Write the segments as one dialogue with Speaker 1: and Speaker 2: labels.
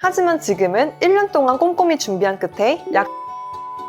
Speaker 1: 하지만 지금은 1년 동안 꼼꼼히 준비한 끝에 약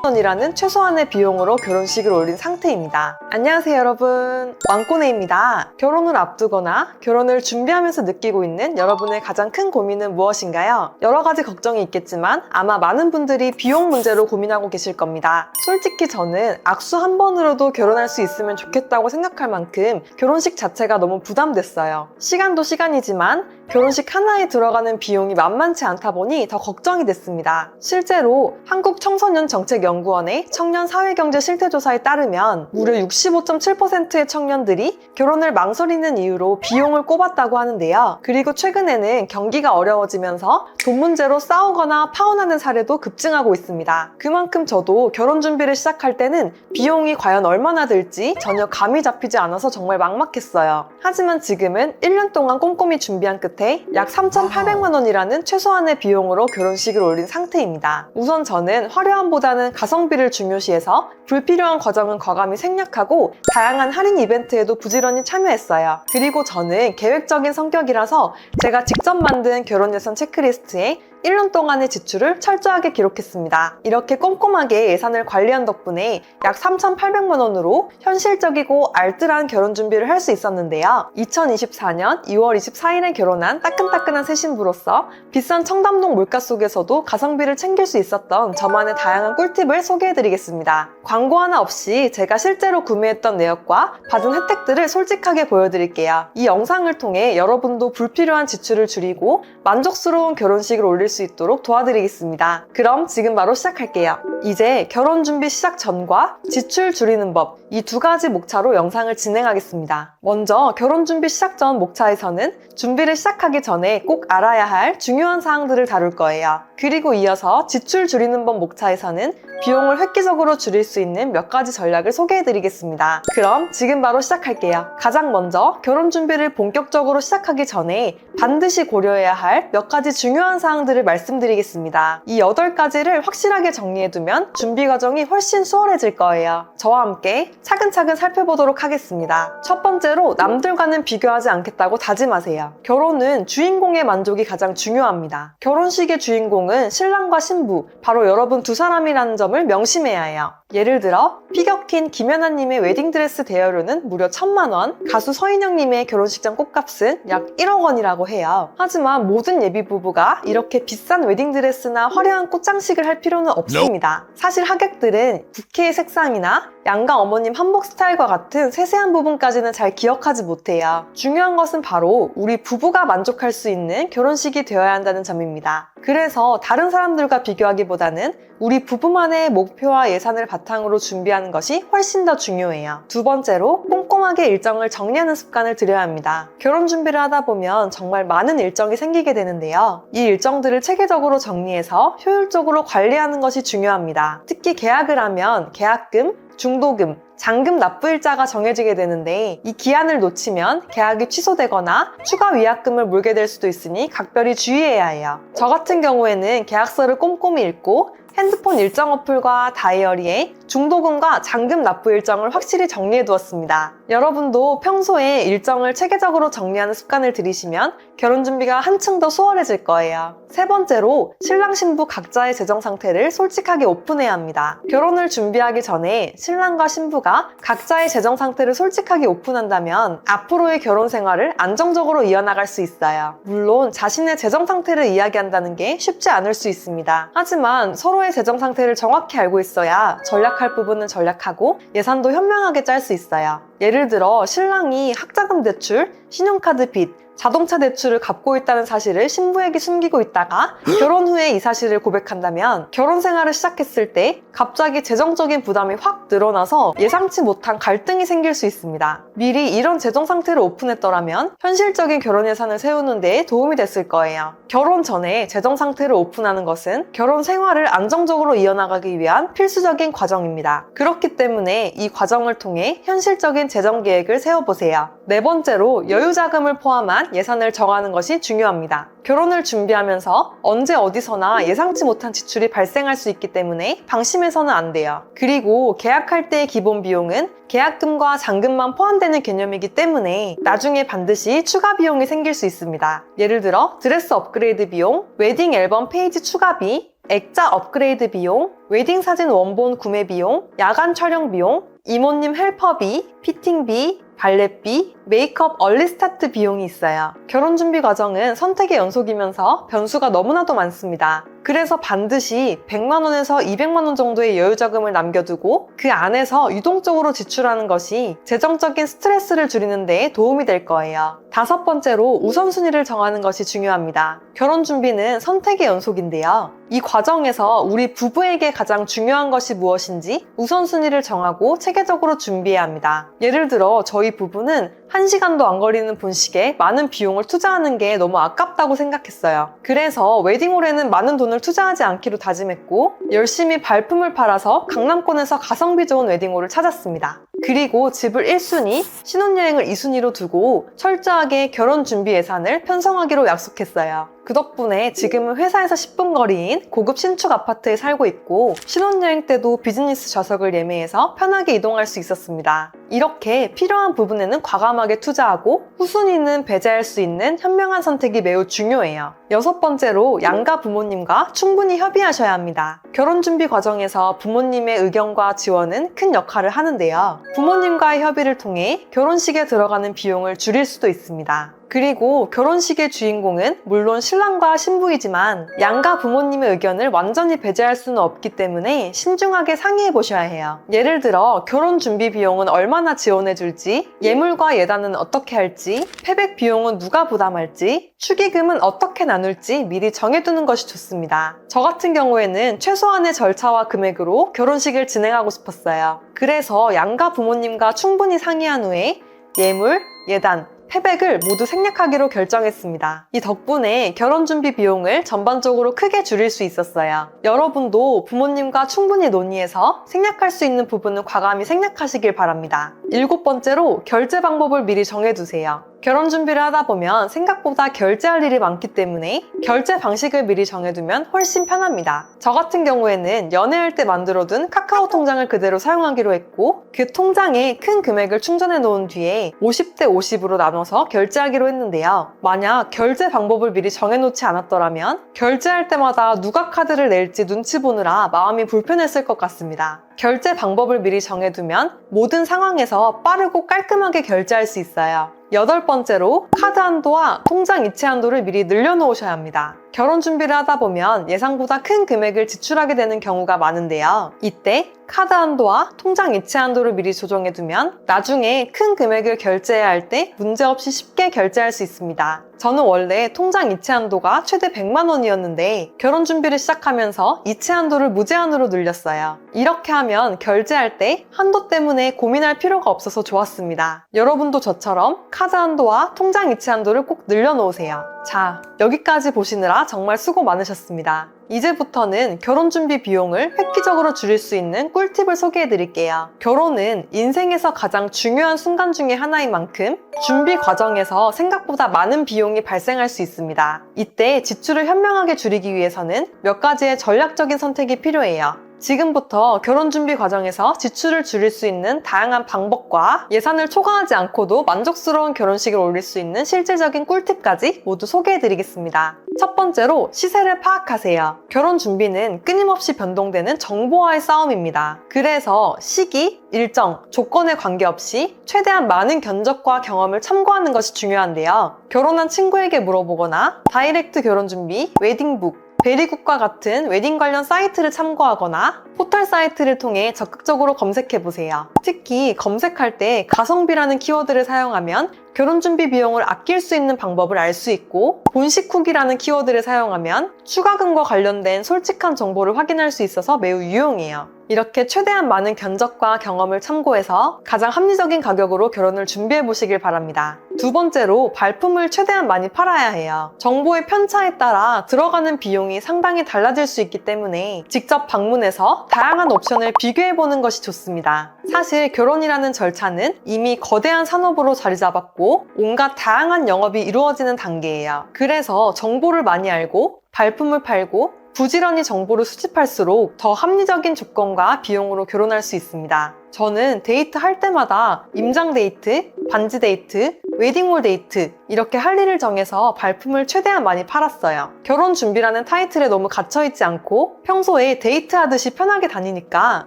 Speaker 1: 원이라는 최소한의 비용으로 결혼식을 올린 상태입니다. 안녕하세요 여러분, 왕꼬네입니다. 결혼을 앞두거나 결혼을 준비하면서 느끼고 있는 여러분의 가장 큰 고민은 무엇인가요? 여러 가지 걱정이 있겠지만 아마 많은 분들이 비용 문제로 고민하고 계실 겁니다. 솔직히 저는 악수 한 번으로도 결혼할 수 있으면 좋겠다고 생각할 만큼 결혼식 자체가 너무 부담됐어요. 시간도 시간이지만 결혼식 하나에 들어가는 비용이 만만치 않다 보니 더 걱정이 됐습니다. 실제로 한국청소년정책연구원의 청년사회경제 실태조사에 따르면 무려 65.7%의 청년들이 결혼을 망설이는 이유로 비용을 꼽았다고 하는데요. 그리고 최근에는 경기가 어려워지면서 돈 문제로 싸우거나 파혼하는 사례도 급증하고 있습니다. 그만큼 저도 결혼 준비를 시작할 때는 비용이 과연 얼마나 들지 전혀 감이 잡히지 않아서 정말 막막했어요. 하지만 지금은 1년 동안 꼼꼼히 준비한 끝에 약 3,800만 원이라는 최소한의 비용으로 결혼식을 올린 상태입니다. 우선 저는 화려함보다는 가성비를 중요시해서 불필요한 과정은 과감히 생략하고 다양한 할인 이벤트에도 부지런히 참여했어요. 그리고 저는 계획적인 성격이라서 제가 직접 만든 결혼 예산 체크리스트에 1년 동안의 지출을 철저하게 기록했습니다. 이렇게 꼼꼼하게 예산을 관리한 덕분에 약 3,800만 원으로 현실적이고 알뜰한 결혼 준비를 할 수 있었는데요. 2024년 2월 24일에 결혼한 따끈따끈한 새 신부로서 비싼 청담동 물가 속에서도 가성비를 챙길 수 있었던 저만의 다양한 꿀팁을 소개해드리겠습니다. 광고 하나 없이 제가 실제로 구매했던 내역과 받은 혜택들을 솔직하게 보여드릴게요. 이 영상을 통해 여러분도 불필요한 지출을 줄이고 만족스러운 결혼식을 올릴 수 있도록 도와드리겠습니다. 그럼 지금 바로 시작할게요. 이제 결혼 준비 시작 전과 지출 줄이는 법, 이 두 가지 목차로 영상을 진행하겠습니다. 먼저 결혼 준비 시작 전 목차에서는 준비를 시작하기 전에 꼭 알아야 할 중요한 사항들을 다룰 거예요. 그리고 이어서 지출 줄이는 법 목차에서는 비용을 획기적으로 줄일 수 있는 몇 가지 전략을 소개해드리겠습니다. 그럼 지금 바로 시작할게요. 가장 먼저 결혼 준비를 본격적으로 시작하기 전에 반드시 고려해야 할 몇 가지 중요한 사항들을 말씀드리겠습니다. 이 8가지를 확실하게 정리해두면 준비 과정이 훨씬 수월해질 거예요. 저와 함께 차근차근 살펴보도록 하겠습니다. 첫 번째로 남들과는 비교하지 않겠다고 다짐하세요. 결혼은 주인공의 만족이 가장 중요합니다. 결혼식의 주인공은 신랑과 신부, 바로 여러분 두 사람이라는 점을 명심해야 해요. 예를 들어 피겨킨 김연아님의 웨딩드레스 대여료는 무려 1,000만 원, 가수 서인영님의 결혼식장 꽃값은 약 1억 원이라고 해요. 하지만 모든 예비부부가 이렇게 비싼 웨딩드레스나 화려한 꽃장식을 할 필요는 없습니다. 사실 하객들은 부케의 색상이나 양가 어머님 한복 스타일과 같은 세세한 부분까지는 잘 기억하지 못해요. 중요한 것은 바로 우리 부부가 만족할 수 있는 결혼식이 되어야 한다는 점입니다. 그래서 다른 사람들과 비교하기보다는 우리 부부만의 목표와 예산을 바탕으로 준비하는 것이 훨씬 더 중요해요. 두 번째로 꼼꼼하게 일정을 정리하는 습관을 들여야 합니다. 결혼 준비를 하다 보면 정말 많은 일정이 생기게 되는데요. 이 일정들을 체계적으로 정리해서 효율적으로 관리하는 것이 중요합니다. 특히 계약을 하면 계약금, 중도금, 잔금 납부일자가 정해지게 되는데 이 기한을 놓치면 계약이 취소되거나 추가 위약금을 물게 될 수도 있으니 각별히 주의해야 해요. 저 같은 경우에는 계약서를 꼼꼼히 읽고 핸드폰 일정 어플과 다이어리에 중도금과 잔금 납부 일정을 확실히 정리해 두었습니다. 여러분도 평소에 일정을 체계적으로 정리하는 습관을 들이시면 결혼 준비가 한층 더 수월해질 거예요. 세 번째로 신랑 신부 각자의 재정 상태를 솔직하게 오픈해야 합니다. 결혼을 준비하기 전에 신랑과 신부가 각자의 재정 상태를 솔직하게 오픈한다면 앞으로의 결혼 생활을 안정적으로 이어나갈 수 있어요. 물론 자신의 재정 상태를 이야기한다는 게 쉽지 않을 수 있습니다. 하지만 서로의 재정 상태를 정확히 알고 있어야 전략할 부분은 전략하고 예산도 현명하게 짤 수 있어요. 예를 들어 신랑이 학자금 대출, 신용카드 빚, 자동차 대출을 갚고 있다는 사실을 신부에게 숨기고 있다가 결혼 후에 이 사실을 고백한다면 결혼 생활을 시작했을 때 갑자기 재정적인 부담이 확 늘어나서 예상치 못한 갈등이 생길 수 있습니다. 미리 이런 재정 상태를 오픈했더라면 현실적인 결혼 예산을 세우는 데 도움이 됐을 거예요. 결혼 전에 재정 상태를 오픈하는 것은 결혼 생활을 안정적으로 이어나가기 위한 필수적인 과정입니다. 그렇기 때문에 이 과정을 통해 현실적인 재정 계획을 세워보세요. 네 번째로 여유자금을 포함한 예산을 정하는 것이 중요합니다. 결혼을 준비하면서 언제 어디서나 예상치 못한 지출이 발생할 수 있기 때문에 방심해서는 안 돼요. 그리고 계약할 때의 기본 비용은 계약금과 잔금만 포함되는 개념이기 때문에 나중에 반드시 추가 비용이 생길 수 있습니다. 예를 들어 드레스 업그레이드 비용, 웨딩 앨범 페이지 추가비, 액자 업그레이드 비용, 웨딩 사진 원본 구매 비용, 야간 촬영 비용, 이모님 헬퍼비, 피팅비, 발렛비, 메이크업 얼리 스타트 비용이 있어요. 결혼 준비 과정은 선택의 연속이면서 변수가 너무나도 많습니다. 그래서 반드시 100만 원에서 200만 원 정도의 여유자금을 남겨두고 그 안에서 유동적으로 지출하는 것이 재정적인 스트레스를 줄이는 데 도움이 될 거예요. 다섯 번째로 우선순위를 정하는 것이 중요합니다. 결혼 준비는 선택의 연속인데요. 이 과정에서 우리 부부에게 가장 중요한 것이 무엇인지 우선순위를 정하고 체계적으로 준비해야 합니다. 예를 들어 저희 부부는 1시간도 안 걸리는 본식에 많은 비용을 투자하는 게 너무 아깝다고 생각했어요. 그래서 웨딩홀에는 많은 돈을 투자하지 않기로 다짐했고 열심히 발품을 팔아서 강남권에서 가성비 좋은 웨딩홀을 찾았습니다. 그리고 집을 1순위, 신혼여행을 2순위로 두고 철저하게 결혼 준비 예산을 편성하기로 약속했어요. 그 덕분에 지금은 회사에서 10분 거리인 고급 신축 아파트에 살고 있고 신혼여행 때도 비즈니스 좌석을 예매해서 편하게 이동할 수 있었습니다. 이렇게 필요한 부분에는 과감하게 투자하고 후순위는 배제할 수 있는 현명한 선택이 매우 중요해요. 여섯 번째로 양가 부모님과 충분히 협의하셔야 합니다. 결혼 준비 과정에서 부모님의 의견과 지원은 큰 역할을 하는데요. 부모님과의 협의를 통해 결혼식에 들어가는 비용을 줄일 수도 있습니다. 그리고 결혼식의 주인공은 물론 신랑과 신부이지만 양가 부모님의 의견을 완전히 배제할 수는 없기 때문에 신중하게 상의해 보셔야 해요. 예를 들어 결혼 준비 비용은 얼마나 지원해 줄지, 예물과 예단은 어떻게 할지, 패백 비용은 누가 부담할지, 축의금은 어떻게 나눌지 미리 정해두는 것이 좋습니다. 저 같은 경우에는 최소한의 절차와 금액으로 결혼식을 진행하고 싶었어요. 그래서 양가 부모님과 충분히 상의한 후에 예물, 예단, 패백을 모두 생략하기로 결정했습니다. 이 덕분에 결혼 준비 비용을 전반적으로 크게 줄일 수 있었어요. 여러분도 부모님과 충분히 논의해서 생략할 수 있는 부분은 과감히 생략하시길 바랍니다. 일곱 번째로 결제 방법을 미리 정해두세요. 결혼 준비를 하다 보면 생각보다 결제할 일이 많기 때문에 결제 방식을 미리 정해두면 훨씬 편합니다. 저 같은 경우에는 연애할 때 만들어둔 카카오 통장을 그대로 사용하기로 했고 그 통장에 큰 금액을 충전해 놓은 뒤에 50대 50으로 나눠서 결제하기로 했는데요. 만약 결제 방법을 미리 정해놓지 않았더라면 결제할 때마다 누가 카드를 낼지 눈치 보느라 마음이 불편했을 것 같습니다. 결제 방법을 미리 정해두면 모든 상황에서 빠르고 깔끔하게 결제할 수 있어요. 여덟 번째로 카드 한도와 통장 이체 한도를 미리 늘려놓으셔야 합니다. 결혼 준비를 하다 보면 예상보다 큰 금액을 지출하게 되는 경우가 많은데요. 이때 카드 한도와 통장 이체 한도를 미리 조정해두면 나중에 큰 금액을 결제해야 할 때 문제없이 쉽게 결제할 수 있습니다. 저는 원래 통장 이체 한도가 최대 100만 원이었는데 결혼 준비를 시작하면서 이체 한도를 무제한으로 늘렸어요. 이렇게 하면 결제할 때 한도 때문에 고민할 필요가 없어서 좋았습니다. 여러분도 저처럼 카드 한도와 통장 이체 한도를 꼭 늘려놓으세요. 자, 여기까지 보시느라 정말 수고 많으셨습니다. 이제부터는 결혼 준비 비용을 획기적으로 줄일 수 있는 꿀팁을 소개해 드릴게요. 결혼은 인생에서 가장 중요한 순간 중에 하나인 만큼 준비 과정에서 생각보다 많은 비용이 발생할 수 있습니다. 이때 지출을 현명하게 줄이기 위해서는 몇 가지의 전략적인 선택이 필요해요. 지금부터 결혼 준비 과정에서 지출을 줄일 수 있는 다양한 방법과 예산을 초과하지 않고도 만족스러운 결혼식을 올릴 수 있는 실질적인 꿀팁까지 모두 소개해드리겠습니다. 첫 번째로 시세를 파악하세요. 결혼 준비는 끊임없이 변동되는 정보와의 싸움입니다. 그래서 시기, 일정, 조건에 관계없이 최대한 많은 견적과 경험을 참고하는 것이 중요한데요. 결혼한 친구에게 물어보거나 다이렉트 결혼 준비, 웨딩북, 베리굿과 같은 웨딩 관련 사이트를 참고하거나 포털 사이트를 통해 적극적으로 검색해보세요. 특히 검색할 때 가성비라는 키워드를 사용하면 결혼 준비 비용을 아낄 수 있는 방법을 알 수 있고 본식 후기라는 키워드를 사용하면 추가금과 관련된 솔직한 정보를 확인할 수 있어서 매우 유용해요. 이렇게 최대한 많은 견적과 경험을 참고해서 가장 합리적인 가격으로 결혼을 준비해 보시길 바랍니다. 두 번째로 발품을 최대한 많이 팔아야 해요. 정보의 편차에 따라 들어가는 비용이 상당히 달라질 수 있기 때문에 직접 방문해서 다양한 옵션을 비교해 보는 것이 좋습니다. 사실 결혼이라는 절차는 이미 거대한 산업으로 자리 잡았고 온갖 다양한 영업이 이루어지는 단계예요. 그래서 정보를 많이 알고 발품을 팔고 부지런히 정보를 수집할수록 더 합리적인 조건과 비용으로 결혼할 수 있습니다. 저는 데이트 할 때마다 임장 데이트, 반지 데이트, 웨딩홀 데이트 이렇게 할 일을 정해서 발품을 최대한 많이 팔았어요. 결혼 준비라는 타이틀에 너무 갇혀있지 않고 평소에 데이트하듯이 편하게 다니니까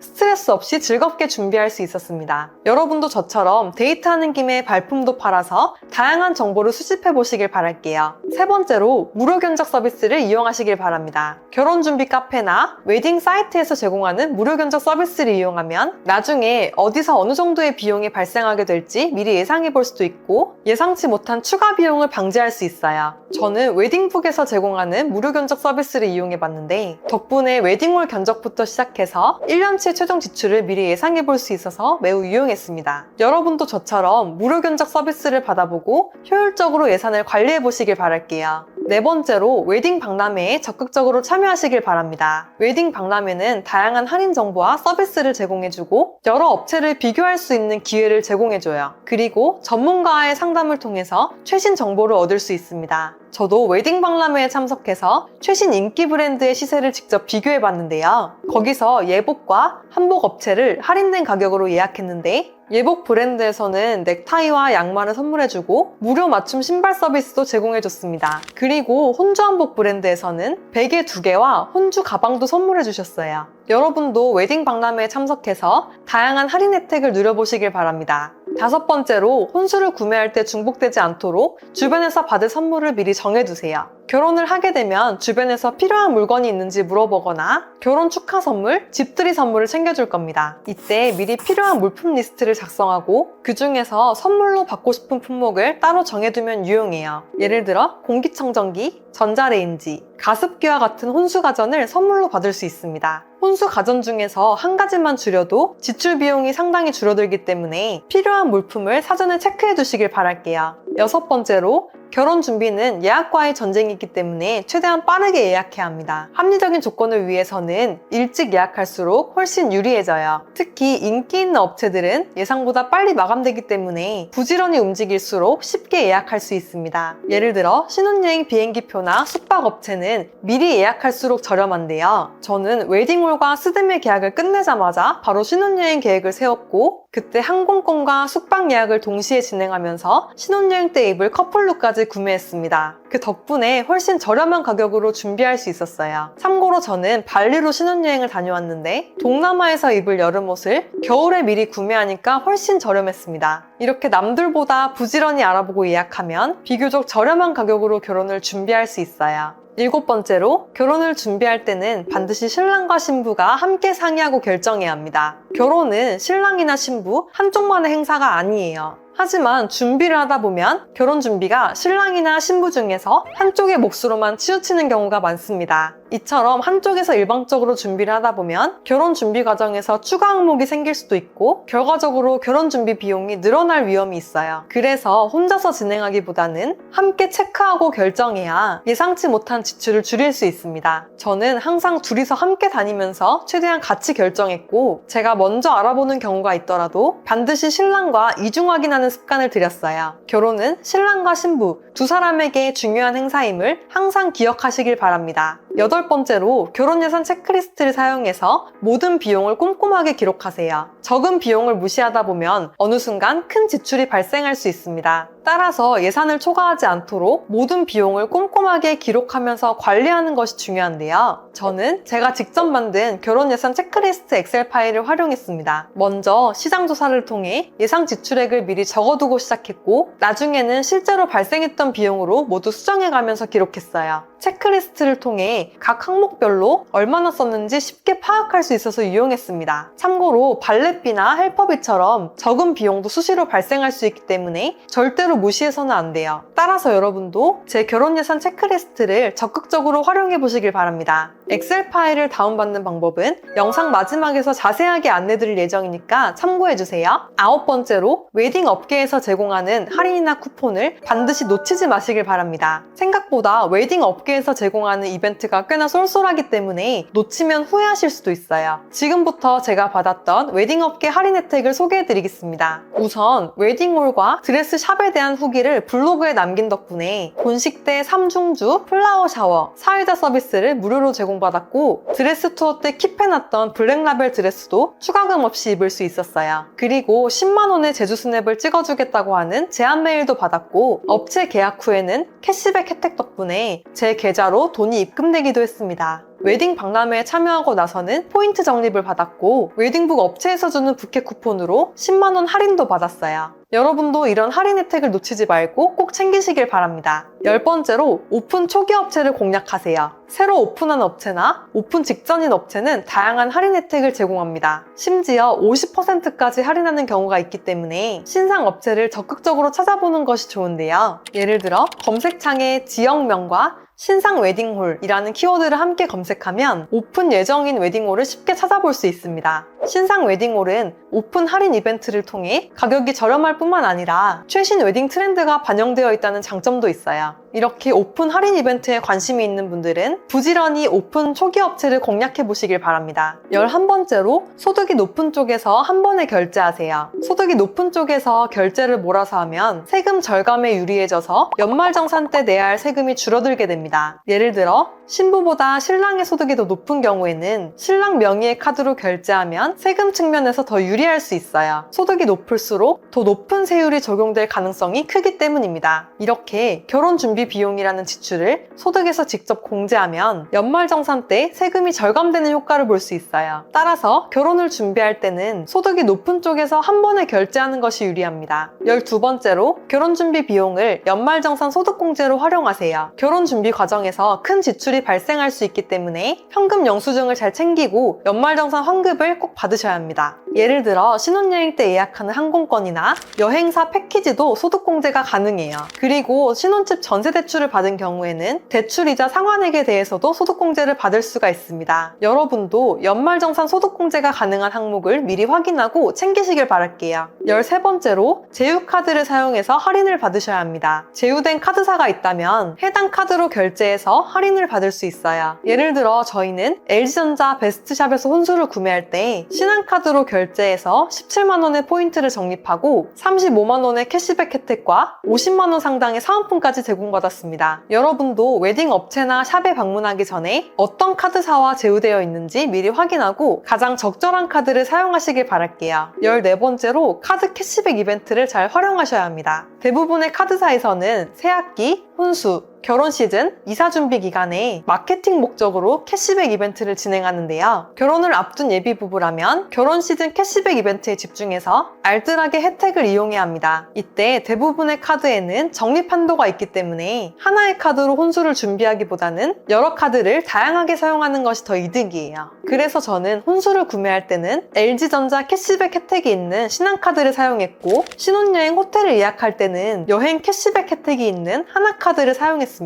Speaker 1: 스트레스 없이 즐겁게 준비할 수 있었습니다. 여러분도 저처럼 데이트하는 김에 발품도 팔아서 다양한 정보를 수집해 보시길 바랄게요. 세 번째로 무료 견적 서비스를 이용하시길 바랍니다. 결혼 준비 카페나 웨딩 사이트에서 제공하는 무료 견적 서비스를 이용하면 나중에 어디서 어느 정도의 비용이 발생하게 될지 미리 예상해 볼 수도 있고 예상치 못한 추가 비용을 방지할 수 있어요. 저는 웨딩북에서 제공하는 무료 견적 서비스를 이용해 봤는데 덕분에 웨딩홀 견적부터 시작해서 1년치 최종 지출을 미리 예상해 볼 수 있어서 매우 유용했습니다. 여러분도 저처럼 무료 견적 서비스를 받아보고 효율적으로 예산을 관리해 보시길 바랄게요. 네 번째로 웨딩 박람회에 적극적으로 참여하시길 바랍니다. 웨딩 박람회는 다양한 할인 정보와 서비스를 제공해주고 여러 업체를 비교할 수 있는 기회를 제공해줘요. 그리고 전문가의 상담을 통해서 최신 정보를 얻을 수 있습니다. 저도 웨딩 박람회에 참석해서 최신 인기 브랜드의 시세를 직접 비교해봤는데요. 거기서 예복과 한복 업체를 할인된 가격으로 예약했는데 예복 브랜드에서는 넥타이와 양말을 선물해주고 무료 맞춤 신발 서비스도 제공해줬습니다. 그리고 혼주 한복 브랜드에서는 베개 2개와 혼주 가방도 선물해주셨어요. 여러분도 웨딩 박람회에 참석해서 다양한 할인 혜택을 누려보시길 바랍니다. 다섯 번째로 혼수를 구매할 때 중복되지 않도록 주변에서 받을 선물을 미리 정해두세요. 결혼을 하게 되면 주변에서 필요한 물건이 있는지 물어보거나 결혼 축하 선물, 집들이 선물을 챙겨줄 겁니다. 이때 미리 필요한 물품 리스트를 작성하고 그 중에서 선물로 받고 싶은 품목을 따로 정해두면 유용해요. 예를 들어 공기청정기, 전자레인지, 가습기와 같은 혼수 가전을 선물로 받을 수 있습니다. 혼수 가전 중에서 한 가지만 줄여도 지출 비용이 상당히 줄어들기 때문에 필요한 물품을 사전에 체크해 두시길 바랄게요. 여섯 번째로 결혼 준비는 예약과의 전쟁이기 때문에 최대한 빠르게 예약해야 합니다. 합리적인 조건을 위해서는 일찍 예약할수록 훨씬 유리해져요. 특히 인기 있는 업체들은 예상보다 빨리 마감되기 때문에 부지런히 움직일수록 쉽게 예약할 수 있습니다. 예를 들어 신혼여행 비행기표나 숙박업체는 미리 예약할수록 저렴한데요. 저는 웨딩홀과 스드메 계약을 끝내자마자 바로 신혼여행 계획을 세웠고 그때 항공권과 숙박 예약을 동시에 진행하면서 신혼여행 때 입을 커플룩까지 구매했습니다. 그 덕분에 훨씬 저렴한 가격으로 준비할 수 있었어요. 참고로 저는 발리로 신혼여행을 다녀왔는데 동남아에서 입을 여름옷을 겨울에 미리 구매하니까 훨씬 저렴했습니다. 이렇게 남들보다 부지런히 알아보고 예약하면 비교적 저렴한 가격으로 결혼을 준비할 수 있어요. 일곱 번째로 결혼을 준비할 때는 반드시 신랑과 신부가 함께 상의하고 결정해야 합니다. 결혼은 신랑이나 신부 한쪽만의 행사가 아니에요. 하지만 준비를 하다 보면 결혼 준비가 신랑이나 신부 중에서 한쪽의 몫으로만 치우치는 경우가 많습니다. 이처럼 한쪽에서 일방적으로 준비를 하다 보면 결혼 준비 과정에서 추가 항목이 생길 수도 있고 결과적으로 결혼 준비 비용이 늘어날 위험이 있어요. 그래서 혼자서 진행하기보다는 함께 체크하고 결정해야 예상치 못한 지출을 줄일 수 있습니다. 저는 항상 둘이서 함께 다니면서 최대한 같이 결정했고 제가 먼저 알아보는 경우가 있더라도 반드시 신랑과 이중 확인하는 습관을 들였어요. 결혼은 신랑과 신부 두 사람에게 중요한 행사임을 항상 기억하시길 바랍니다. 여덟 번째로 결혼 예산 체크리스트를 사용해서 모든 비용을 꼼꼼하게 기록하세요. 적은 비용을 무시하다 보면 어느 순간 큰 지출이 발생할 수 있습니다. 따라서 예산을 초과하지 않도록 모든 비용을 꼼꼼하게 기록하면서 관리하는 것이 중요한데요. 저는 제가 직접 만든 결혼 예산 체크리스트 엑셀 파일을 활용했습니다. 먼저 시장 조사를 통해 예상 지출액을 미리 적어두고 시작했고 나중에는 실제로 발생했던 비용으로 모두 수정해가면서 기록했어요. 체크리스트를 통해 때문에 각 항목별로 얼마나 썼는지 쉽게 파악할 수 있어서 유용했습니다. 참고로 발렛비나 헬퍼비처럼 적은 비용도 수시로 발생할 수 있기 때문에 절대로 무시해서는 안 돼요. 따라서 여러분도 제 결혼 예산 체크리스트를 적극적으로 활용해 보시길 바랍니다. 엑셀 파일을 다운받는 방법은 영상 마지막에서 자세하게 안내드릴 예정이니까 참고해주세요. 9번째로 웨딩 업계에서 제공하는 할인이나 쿠폰을 반드시 놓치지 마시길 바랍니다. 생각보다 웨딩 업계에서 제공하는 이벤트가 꽤나 쏠쏠하기 때문에 놓치면 후회하실 수도 있어요. 지금부터 제가 받았던 웨딩 업계 할인 혜택을 소개해드리겠습니다. 우선 웨딩홀과 드레스 샵에 대한 후기를 블로그에 남긴 덕분에 본식 때 3중주, 플라워 샤워, 사회자 서비스를 무료로 제공받았고 드레스 투어 때 킵해놨던 블랙라벨 드레스도 추가금 없이 입을 수 있었어요. 그리고 10만원의 제주 스냅을 찍어주겠다고 하는 제안 메일도 받았고 업체 계약 후에는 캐시백 혜택 덕분에 제 계좌로 돈이 입금되기도 했습니다. 웨딩 박람회에 참여하고 나서는 포인트 적립을 받았고 웨딩북 업체에서 주는 부케 쿠폰으로 10만원 할인도 받았어요. 여러분도 이런 할인 혜택을 놓치지 말고 꼭 챙기시길 바랍니다. 10번째로 오픈 초기 업체를 공략하세요. 새로 오픈한 업체나 오픈 직전인 업체는 다양한 할인 혜택을 제공합니다. 심지어 50%까지 할인하는 경우가 있기 때문에 신상 업체를 적극적으로 찾아보는 것이 좋은데요. 예를 들어 검색창에 지역명과 신상 웨딩홀이라는 키워드를 함께 검색하면 오픈 예정인 웨딩홀을 쉽게 찾아볼 수 있습니다. 신상 웨딩홀은 오픈 할인 이벤트를 통해 가격이 저렴할 뿐만 아니라 최신 웨딩 트렌드가 반영되어 있다는 장점도 있어요. 이렇게 오픈 할인 이벤트에 관심이 있는 분들은 부지런히 오픈 초기 업체를 공략해 보시길 바랍니다. 11번째로 소득이 높은 쪽에서 한 번에 결제하세요. 소득이 높은 쪽에서 결제를 몰아서 하면 세금 절감에 유리해져서 연말정산 때 내야 할 세금이 줄어들게 됩니다. 예를 들어 신부보다 신랑의 소득이 더 높은 경우에는 신랑 명의의 카드로 결제하면 세금 측면에서 더 유리할 수 있어요. 소득이 높을수록 더 높은 세율이 적용될 가능성이 크기 때문입니다. 이렇게 결혼 준비 비용이라는 지출을 소득에서 직접 공제하면 연말정산 때 세금이 절감되는 효과를 볼 수 있어요. 따라서 결혼을 준비할 때는 소득이 높은 쪽에서 한 번에 결제하는 것이 유리합니다. 12번째로 결혼 준비 비용을 연말정산 소득공제로 활용하세요. 결혼 준비 과정에서 큰 지출이 발생할 수 있기 때문에 현금 영수증을 잘 챙기고 연말정산 환급을 꼭 받으셔야 합니다. 예를 들어 신혼여행 때 예약하는 항공권이나 여행사 패키지도 소득공제가 가능해요. 그리고 신혼집 전세 대출을 받은 경우에는 대출이자 상환액에 대해서도 소득공제를 받을 수가 있습니다. 여러분도 연말정산 소득공제가 가능한 항목을 미리 확인하고 챙기시길 바랄게요. 13번째로 제휴카드를 사용해서 할인을 받으셔야 합니다. 제휴된 카드사가 있다면 해당 카드로 결제해서 할인을 받을 수 있어요. 예를 들어 저희는 LG전자 베스트샵에서 혼수를 구매할 때 신한카드로 결제해서 17만원의 포인트를 적립하고 35만원의 캐시백 혜택과 50만원 상당의 사은품까지 제공받았습니다. 여러분도 웨딩 업체나 샵에 방문하기 전에 어떤 카드사와 제휴되어 있는지 미리 확인하고 가장 적절한 카드를 사용하시길 바랄게요. 14번째로 카드 캐시백 이벤트를 잘 활용하셔야 합니다. 대부분의 카드사에서는 새학기, 혼수, 결혼 시즌, 이사 준비 기간에 마케팅 목적으로 캐시백 이벤트를 진행하는데요. 결혼을 앞둔 예비 부부라면 결혼 시즌 캐시백 이벤트에 집중해서 알뜰하게 혜택을 이용해야 합니다. 이때 대부분의 카드에는 적립 한도가 있기 때문에 하나의 카드로 혼수를 준비하기보다는 여러 카드를 다양하게 사용하는 것이 더 이득이에요. 그래서 저는 혼수를 구매할 때는 LG전자 캐시백 혜택이 있는 신한카드를 사용했고 신혼여행 호텔을 예약할 때는 여행 캐시백 혜택이 있는 하나카드를 사용했습니다.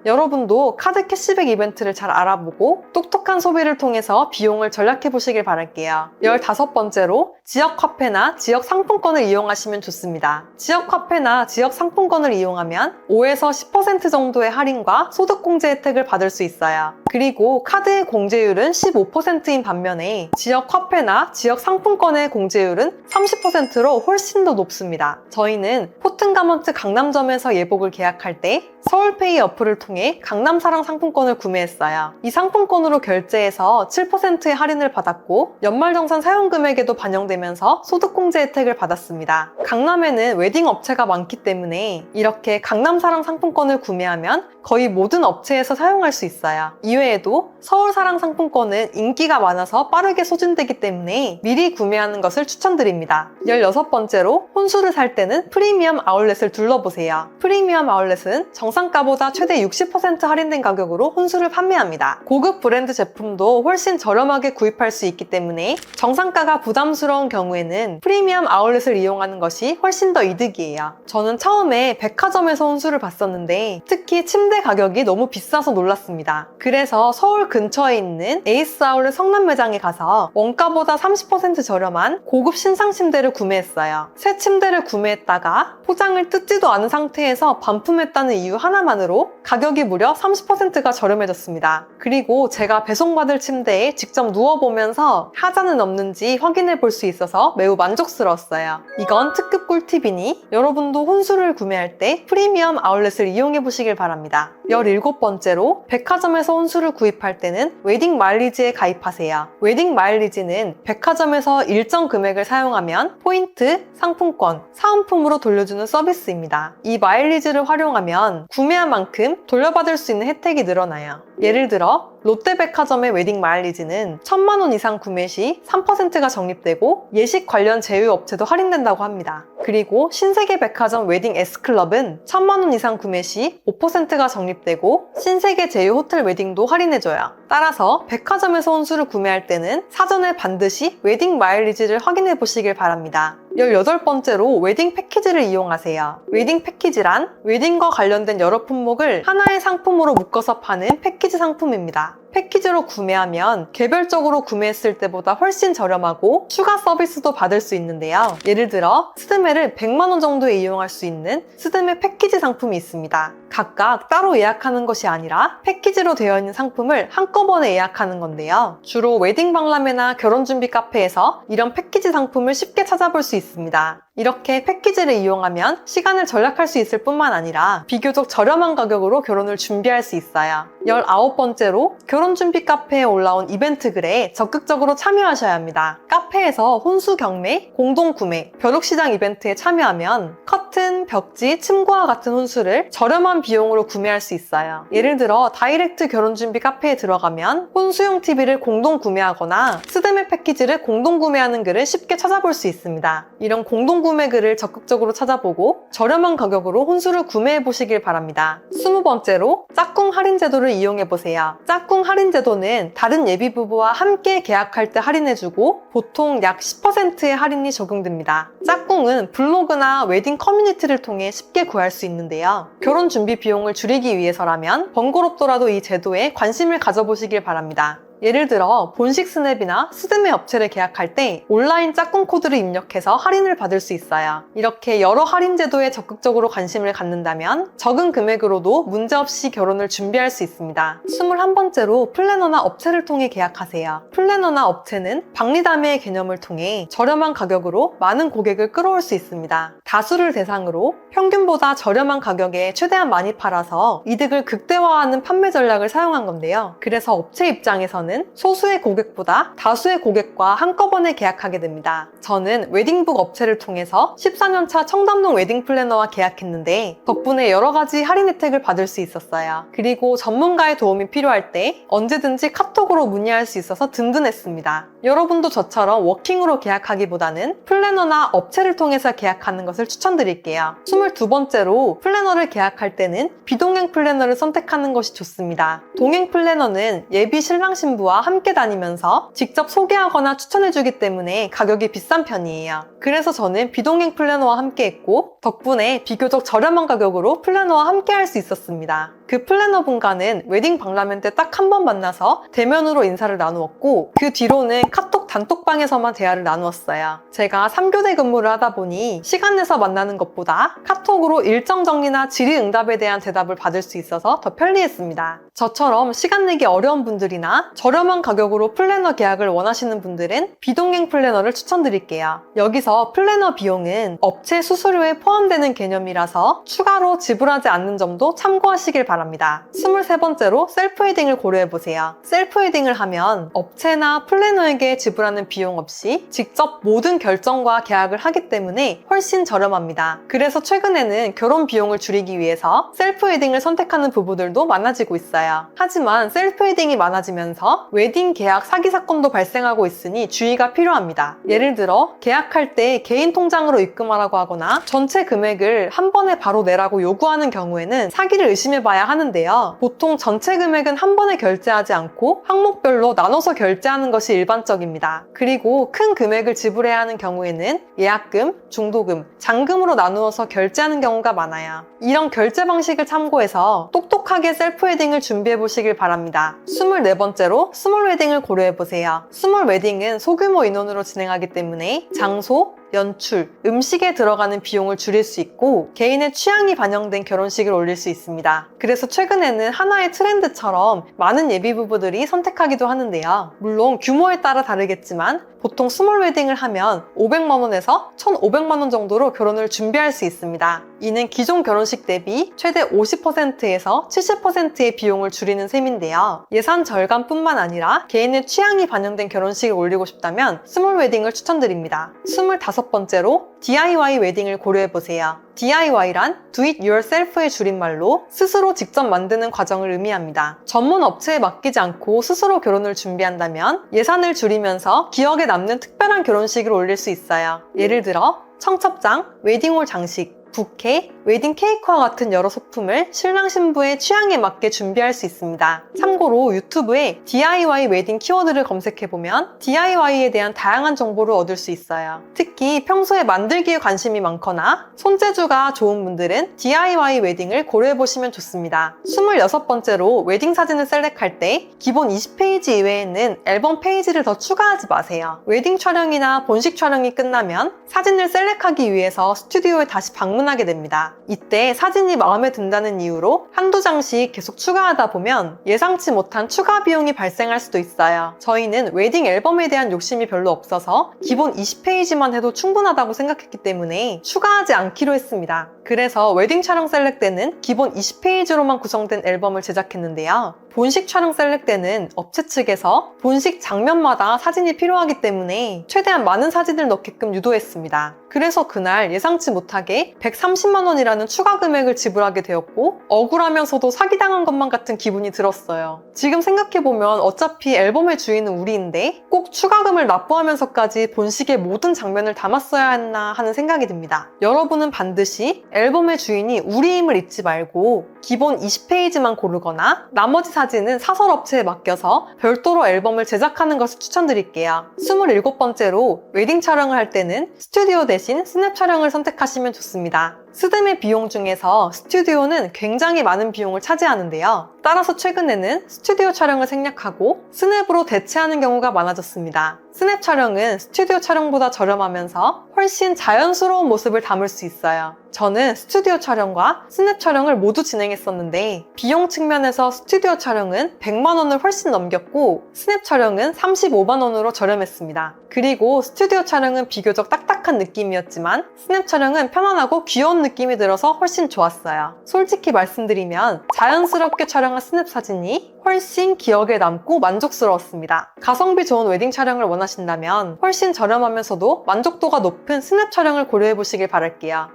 Speaker 1: 여러분도 카드 캐시백 이벤트를 잘 알아보고 똑똑한 소비를 통해서 비용을 절약해 보시길 바랄게요. 15번째로 지역 화폐나 지역 상품권을 이용하시면 좋습니다. 지역 화폐나 지역 상품권을 이용하면 5에서 10% 정도의 할인과 소득공제 혜택을 받을 수 있어요. 그리고 카드의 공제율은 15%인 반면에 지역 화폐나 지역 상품권의 공제율은 30%로 훨씬 더 높습니다. 저희는 포튼가먼트 강남점에서 예복을 계약할 때 서울페이 어플을 통해 강남사랑 상품권을 구매했어요. 이 상품권으로 결제해서 7%의 할인을 받았고 연말정산 사용금액에도 반영되면서 소득공제 혜택을 받았습니다. 강남에는 웨딩 업체가 많기 때문에 이렇게 강남사랑 상품권을 구매하면 거의 모든 업체에서 사용할 수 있어요. 이외에도 서울사랑 상품권은 인기가 많아서 빠르게 소진되기 때문에 미리 구매하는 것을 추천드립니다. 16번째로 혼수를 살 때는 프리미엄 아울렛을 둘러보세요. 프리미엄 아울렛은 정상가보다 최대 60% 할인된 가격으로 혼수를 판매합니다. 고급 브랜드 제품도 훨씬 저렴하게 구입할 수 있기 때문에 정상가가 부담스러운 경우에는 프리미엄 아울렛을 이용하는 것이 훨씬 더 이득이에요. 저는 처음에 백화점에서 혼수를 봤었는데 특히 침대 가격이 너무 비싸서 놀랐습니다. 그래서 서울 근처에 있는 에이스 아울렛 성남 매장에 가서 원가보다 30% 저렴한 고급 신상 침대를 구매했어요. 새 침대를 구매했다가 포장을 뜯지도 않은 상태에서 반품했다는 이유 하나만으로 가격이 무려 30%가 저렴해졌습니다. 그리고 제가 배송받을 침대에 직접 누워보면서 하자는 없는지 확인해 볼 수 있어서 매우 만족스러웠어요. 이건 특급 꿀팁이니 여러분도 혼수를 구매할 때 프리미엄 아울렛을 이용해 보시길 바랍니다. 17번째로 백화점에서 혼수를 구입할 때는 웨딩 마일리지에 가입하세요. 웨딩 마일리지는 백화점에서 일정 금액을 사용하면 포인트, 상품권, 사은품으로 돌려주는 서비스입니다. 이 마일리지를 활용하면 구매한 만큼 돌려받을 수 있는 혜택이 늘어나요. 예를 들어 롯데백화점의 웨딩 마일리지는 1,000만 원 이상 구매 시 3%가 적립되고 예식 관련 제휴업체도 할인된다고 합니다. 그리고 신세계백화점 웨딩 S클럽은 1,000만 원 이상 구매 시 5%가 적립되고 신세계 제휴 호텔 웨딩도 할인해줘요. 따라서 백화점에서 혼수를 구매할 때는 사전에 반드시 웨딩 마일리지를 확인해 보시길 바랍니다. 18번째로 웨딩 패키지를 이용하세요. 웨딩 패키지란 웨딩과 관련된 여러 품목을 하나의 상품으로 묶어서 파는 패키지 상품입니다. 패키지로 구매하면 개별적으로 구매했을 때보다 훨씬 저렴하고 추가 서비스도 받을 수 있는데요. 예를 들어 스드메를 100만 원 정도에 이용할 수 있는 스드메 패키지 상품이 있습니다. 각각 따로 예약하는 것이 아니라 패키지로 되어 있는 상품을 한꺼번에 예약하는 건데요. 주로 웨딩 박람회나 결혼준비 카페에서 이런 패키지 상품을 쉽게 찾아볼 수 있습니다. 이렇게 패키지를 이용하면 시간을 절약할 수 있을 뿐만 아니라 비교적 저렴한 가격으로 결혼을 준비할 수 있어요. 19번째로 결혼준비 카페에 올라온 이벤트 글에 적극적으로 참여하셔야 합니다. 카페에서 혼수 경매, 공동구매, 벼룩시장 이벤트에 참여하면 커튼, 벽지, 침구와 같은 혼수를 저렴한 비용으로 구매할 수 있어요. 예를 들어 다이렉트 결혼준비 카페에 들어가면 혼수용 TV를 공동구매하거나 스드메 패키지를 공동구매하는 글을 쉽게 찾아볼 수 있습니다. 이런 공동구매 글을 적극적으로 찾아보고 저렴한 가격으로 혼수를 구매해 보시길 바랍니다. 20번째로 짝꿍 할인 제도를 이용해 보세요. 짝꿍 할인 제도는 다른 예비 부부와 함께 계약할 때 할인해주고 보통 약 10%의 할인이 적용됩니다. 짝꿍은 블로그나 웨딩 커뮤니티를 통해 쉽게 구할 수 있는데요. 결혼 준비 비용을 줄이기 위해서라면 번거롭더라도 이 제도에 관심을 가져보시길 바랍니다. 예를 들어 본식 스냅이나 스드메 업체를 계약할 때 온라인 짝꿍 코드를 입력해서 할인을 받을 수 있어요. 이렇게 여러 할인 제도에 적극적으로 관심을 갖는다면 적은 금액으로도 문제없이 결혼을 준비할 수 있습니다. 21번째로 플래너나 업체를 통해 계약하세요. 플래너나 업체는 박리담회의 개념을 통해 저렴한 가격으로 많은 고객을 끌어올 수 있습니다. 다수를 대상으로 평균보다 저렴한 가격에 최대한 많이 팔아서 이득을 극대화하는 판매 전략을 사용한 건데요. 그래서 업체 입장에서는 소수의 고객보다 다수의 고객과 한꺼번에 계약하게 됩니다. 저는 웨딩북 업체를 통해서 14년차 청담동 웨딩 플래너와 계약했는데 덕분에 여러 가지 할인 혜택을 받을 수 있었어요. 그리고 전문가의 도움이 필요할 때 언제든지 카톡으로 문의할 수 있어서 든든했습니다. 여러분도 저처럼 워킹으로 계약하기보다는 플래너나 업체를 통해서 계약하는 것을 추천드릴게요. 22번째로 플래너를 계약할 때는 비동행 플래너를 선택하는 것이 좋습니다. 동행 플래너는 예비 신랑 신부와 함께 다니면서 직접 소개하거나 추천해주기 때문에 가격이 비싼 편이에요. 그래서 저는 비동행 플래너와 함께 했고 덕분에 비교적 저렴한 가격으로 플래너와 함께 할 수 있었습니다. 그 플래너 분과는 웨딩 박람회 때 딱 한 번 만나서 대면으로 인사를 나누었고 그 뒤로는 카톡 단톡방에서만 대화를 나누었어요. 제가 3교대 근무를 하다 보니 시간 내서 만나는 것보다 카톡으로 일정 정리나 질의응답에 대한 대답을 받을 수 있어서 더 편리했습니다. 저처럼 시간 내기 어려운 분들이나 저렴한 가격으로 플래너 계약을 원하시는 분들은 비동행 플래너를 추천드릴게요. 여기서 플래너 비용은 업체 수수료에 포함되는 개념이라서 추가로 지불하지 않는 점도 참고하시길 바랍니다. 23번째로 셀프 웨딩을 고려해보세요. 셀프 웨딩을 하면 업체나 플래너에게 지불하는 비용 없이 직접 모든 결정과 계약을 하기 때문에 훨씬 저렴합니다. 그래서 최근에는 결혼 비용을 줄이기 위해서 셀프 웨딩을 선택하는 부부들도 많아지고 있어요. 있어요. 하지만 셀프 웨딩이 많아지면서 웨딩 계약 사기 사건도 발생하고 있으니 주의가 필요합니다. 예를 들어 계약할 때 개인 통장으로 입금하라고 하거나 전체 금액을 한 번에 바로 내라고 요구하는 경우에는 사기를 의심해봐야 하는데요. 보통 전체 금액은 한 번에 결제하지 않고 항목별로 나눠서 결제하는 것이 일반적입니다. 그리고 큰 금액을 지불해야 하는 경우에는 예약금, 중도금, 잔금으로 나누어서 결제하는 경우가 많아요. 이런 결제 방식을 참고해서 똑똑하게 셀프 웨딩을 준비해 보시길 바랍니다. 24번째로 스몰 웨딩을 고려해 보세요. 스몰 웨딩은 소규모 인원으로 진행하기 때문에 장소, 연출, 음식에 들어가는 비용을 줄일 수 있고 개인의 취향이 반영된 결혼식을 올릴 수 있습니다. 그래서 최근에는 하나의 트렌드처럼 많은 예비 부부들이 선택하기도 하는데요. 물론 규모에 따라 다르겠지만 보통 스몰 웨딩을 하면 500만 원에서 1,500만 원 정도로 결혼을 준비할 수 있습니다. 이는 기존 결혼식 대비 최대 50%에서 70%의 비용을 줄이는 셈인데요. 예산 절감뿐만 아니라 개인의 취향이 반영된 결혼식을 올리고 싶다면 스몰 웨딩을 추천드립니다. 25번째로 DIY 웨딩을 고려해보세요. DIY란 Do It Yourself의 줄임말로 스스로 직접 만드는 과정을 의미합니다. 전문 업체에 맡기지 않고 스스로 결혼을 준비한다면 예산을 줄이면서 기억에 남는 특별한 결혼식을 올릴 수 있어요. 예를 들어 청첩장, 웨딩홀 장식, 부케, 웨딩 케이크와 같은 여러 소품을 신랑 신부의 취향에 맞게 준비할 수 있습니다. 참고로 유튜브에 DIY 웨딩 키워드를 검색해보면 DIY에 대한 다양한 정보를 얻을 수 있어요. 특히 평소에 만들기에 관심이 많거나 손재주가 좋은 분들은 DIY 웨딩을 고려해보시면 좋습니다. 26번째로 웨딩 사진을 셀렉할 때 기본 20페이지 이외에는 앨범 페이지를 더 추가하지 마세요. 웨딩 촬영이나 본식 촬영이 끝나면 사진을 셀렉하기 위해서 스튜디오에 다시 방문하게 됩니다. 이때 사진이 마음에 든다는 이유로 한두 장씩 계속 추가하다 보면 예상치 못한 추가 비용이 발생할 수도 있어요. 저희는 웨딩 앨범에 대한 욕심이 별로 없어서 기본 20페이지만 해도 충분하다고 생각했기 때문에 추가하지 않기로 했습니다. 그래서 웨딩 촬영 셀렉 때는 기본 20페이지로만 구성된 앨범을 제작했는데요. 본식 촬영 셀렉 때는 업체 측에서 본식 장면마다 사진이 필요하기 때문에 최대한 많은 사진을 넣게끔 유도했습니다. 그래서 그날 예상치 못하게 130만 원이라는 추가 금액을 지불하게 되었고 억울하면서도 사기당한 것만 같은 기분이 들었어요. 지금 생각해보면 어차피 앨범의 주인은 우리인데 꼭 추가금을 납부하면서까지 본식의 모든 장면을 담았어야 했나 하는 생각이 듭니다. 여러분은 반드시 앨범의 주인이 우리임을 잊지 말고 기본 20페이지만 고르거나 나머지 사진은 사설업체에 맡겨서 별도로 앨범을 제작하는 것을 추천드릴게요. 27번째로 웨딩 촬영을 할 때는 스튜디오 대신 스냅 촬영을 선택하시면 좋습니다. 스드메 비용 중에서 스튜디오는 굉장히 많은 비용을 차지하는데요. 따라서 최근에는 스튜디오 촬영을 생략하고 스냅으로 대체하는 경우가 많아졌습니다. 스냅 촬영은 스튜디오 촬영보다 저렴하면서 훨씬 자연스러운 모습을 담을 수 있어요. 저는 스튜디오 촬영과 스냅 촬영을 모두 진행했었는데 비용 측면에서 스튜디오 촬영은 100만 원을 훨씬 넘겼고 스냅 촬영은 35만 원으로 저렴했습니다. 그리고 스튜디오 촬영은 비교적 딱딱한 느낌이었지만 스냅 촬영은 편안하고 귀여운 느낌이 들어서 훨씬 좋았어요. 솔직히 말씀드리면 자연스럽게 촬영한 스냅 사진이 훨씬 기억에 남고 만족스러웠습니다. 가성비 좋은 웨딩 촬영을 원하신다면 훨씬 저렴하면서도 만족도가 높은 스냅 촬영을 고려해보시길 바랄게요.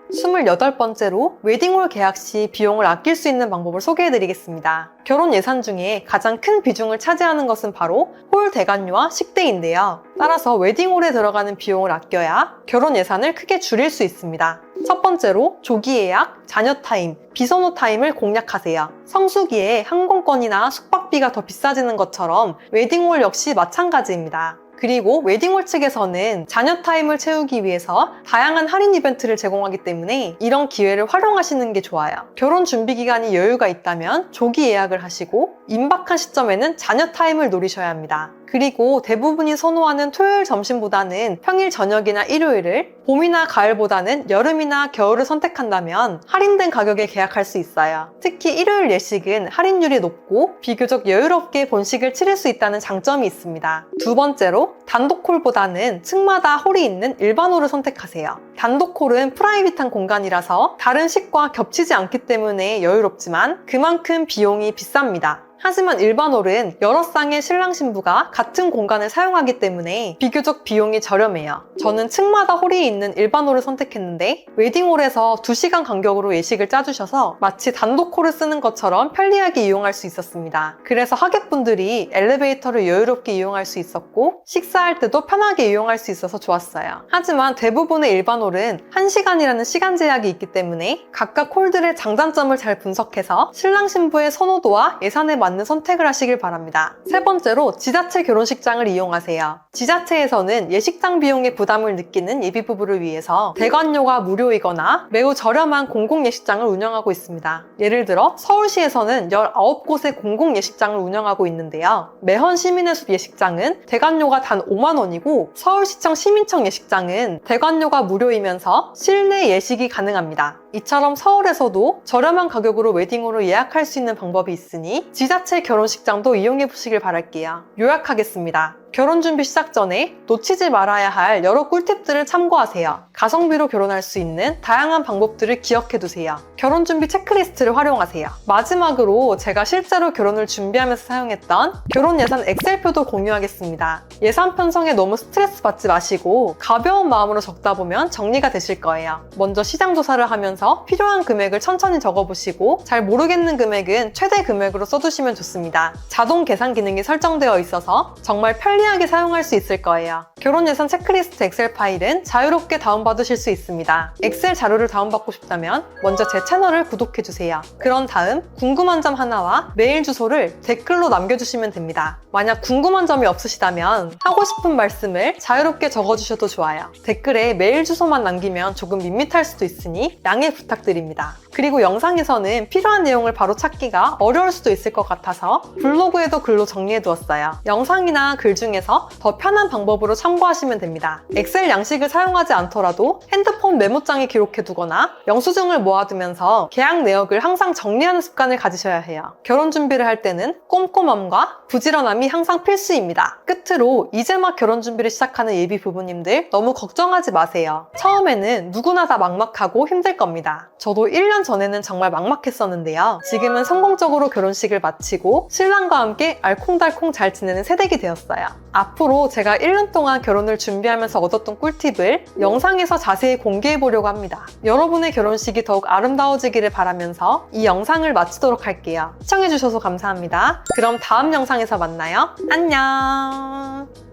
Speaker 1: 28번째로 웨딩홀 계약 시 비용을 아낄 수 있는 방법을 소개해드리겠습니다. 결혼 예산 중에 가장 큰 비중을 차지하는 것은 바로 홀 대관료와 식대인데요. 따라서 웨딩홀에 들어가는 비용을 아껴야 결혼 예산을 크게 줄일 수 있습니다. 첫 번째로 조기 예약, 자녀 타임, 비선호 타임을 공략하세요. 성수기에 항공권이나 숙박비가 더 비싸지는 것처럼 웨딩홀 역시 마찬가지입니다. 그리고 웨딩홀 측에서는 자녀 타임을 채우기 위해서 다양한 할인 이벤트를 제공하기 때문에 이런 기회를 활용하시는 게 좋아요. 결혼 준비 기간이 여유가 있다면 조기 예약을 하시고 임박한 시점에는 자녀 타임을 노리셔야 합니다. 그리고 대부분이 선호하는 토요일 점심보다는 평일 저녁이나 일요일을, 봄이나 가을보다는 여름이나 겨울을 선택한다면 할인된 가격에 계약할 수 있어요. 특히 일요일 예식은 할인율이 높고 비교적 여유롭게 본식을 치를 수 있다는 장점이 있습니다. 두 번째로 단독 홀보다는 층마다 홀이 있는 일반 홀을 선택하세요. 단독 홀은 프라이빗한 공간이라서 다른 식과 겹치지 않기 때문에 여유롭지만 그만큼 비용이 비쌉니다. 하지만 일반홀은 여러 쌍의 신랑 신부가 같은 공간을 사용하기 때문에 비교적 비용이 저렴해요. 저는 층마다 홀이 있는 일반홀을 선택했는데 웨딩홀에서 2시간 간격으로 예식을 짜주셔서 마치 단독홀을 쓰는 것처럼 편리하게 이용할 수 있었습니다. 그래서 하객분들이 엘리베이터를 여유롭게 이용할 수 있었고 식사할 때도 편하게 이용할 수 있어서 좋았어요. 하지만 대부분의 일반홀은 1시간이라는 시간 제약이 있기 때문에 각각 홀들의 장단점을 잘 분석해서 신랑 신부의 선호도와 예산에 맞는 선택을 하시길 바랍니다. 세 번째로 지자체 결혼식장을 이용하세요. 지자체에서는 예식장 비용의 부담을 느끼는 예비부부를 위해서 대관료가 무료이거나 매우 저렴한 공공예식장을 운영하고 있습니다. 예를 들어 서울시에서는 19곳의 공공예식장을 운영하고 있는데요. 매헌 시민의 숲 예식장은 대관료가 단 5만 원이고 서울시청 시민청 예식장은 대관료가 무료이면서 실내 예식이 가능합니다. 이처럼 서울에서도 저렴한 가격으로 웨딩홀을 예약할 수 있는 방법이 있으니 지자체 결혼식장도 이용해 보시길 바랄게요. 요약하겠습니다. 결혼 준비 시작 전에 놓치지 말아야 할 여러 꿀팁들을 참고하세요. 가성비로 결혼할 수 있는 다양한 방법들을 기억해 두세요. 결혼 준비 체크리스트를 활용하세요. 마지막으로 제가 실제로 결혼을 준비하면서 사용했던 결혼 예산 엑셀표도 공유하겠습니다. 예산 편성에 너무 스트레스 받지 마시고 가벼운 마음으로 적다 보면 정리가 되실 거예요. 먼저 시장 조사를 하면서 필요한 금액을 천천히 적어보시고 잘 모르겠는 금액은 최대 금액으로 써두시면 좋습니다. 자동 계산 기능이 설정되어 있어서 정말 편리하게 사용할 수 있을 거예요. 결혼 예산 체크리스트 엑셀 파일은 자유롭게 다운받으실 수 있습니다. 엑셀 자료를 다운받고 싶다면 먼저 제 채널을 구독해주세요. 그런 다음 궁금한 점 하나와 메일 주소를 댓글로 남겨주시면 됩니다. 만약 궁금한 점이 없으시다면 하고 싶은 말씀을 자유롭게 적어주셔도 좋아요. 댓글에 메일 주소만 남기면 조금 밋밋할 수도 있으니 양해 부탁드립니다. 그리고 영상에서는 필요한 내용을 바로 찾기가 어려울 수도 있을 것 같아서 블로그에도 글로 정리해두었어요. 영상이나 글 중에서 더 편한 방법으로 참고하시면 됩니다. 엑셀 양식을 사용하지 않더라도 핸드폰 메모장에 기록해두거나 영수증을 모아두면서 계약 내역을 항상 정리하는 습관을 가지셔야 해요. 결혼 준비를 할 때는 꼼꼼함과 부지런함이 항상 필수입니다. 끝으로 이제 막 결혼 준비를 시작하는 예비 부부님들 너무 걱정하지 마세요. 처음에는 누구나 다 막막하고 힘들 겁니다. 저도 1년 전에는 정말 막막했었는데요. 지금은 성공적으로 결혼식을 마치고 신랑과 함께 알콩달콩 잘 지내는 새댁이 되었어요. 앞으로 제가 1년 동안 결혼을 준비하면서 얻었던 꿀팁을 영상에서 자세히 공개해 보려고 합니다. 여러분의 결혼식이 더욱 아름다워지기를 바라면서 이 영상을 마치도록 할게요. 시청해주셔서 감사합니다. 그럼 다음 영상에서 만나요. 안녕.